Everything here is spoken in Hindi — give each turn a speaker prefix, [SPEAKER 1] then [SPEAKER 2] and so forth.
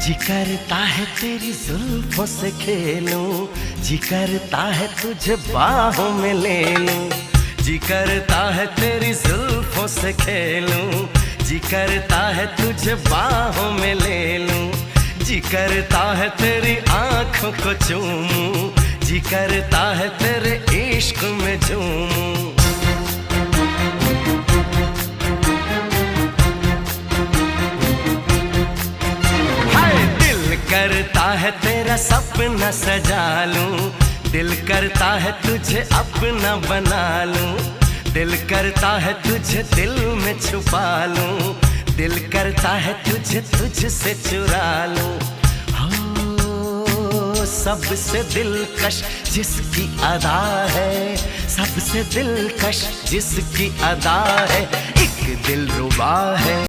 [SPEAKER 1] जी करता है तेरी जुल्फों से खेलूं, जी करता है तुझे बाहों में ले लूं। जी करता है तेरी जुल्फों से खेलूं, जी करता है तुझे बाहों में ले लूं। जी करता है तेरी आंखों को चूमूं, जी करता है तेरे इश्क में झूमूं। करता है तेरा सपना सजा लूं, दिल करता है तुझे अपना बना लूं। दिल करता है तुझे दिल में छुपा लूं, दिल करता है तुझे तुझसे चुरा लूं। हो सबसे दिलकश जिसकी अदा है, सबसे दिलकश जिसकी अदा है, एक दिलरुबा है।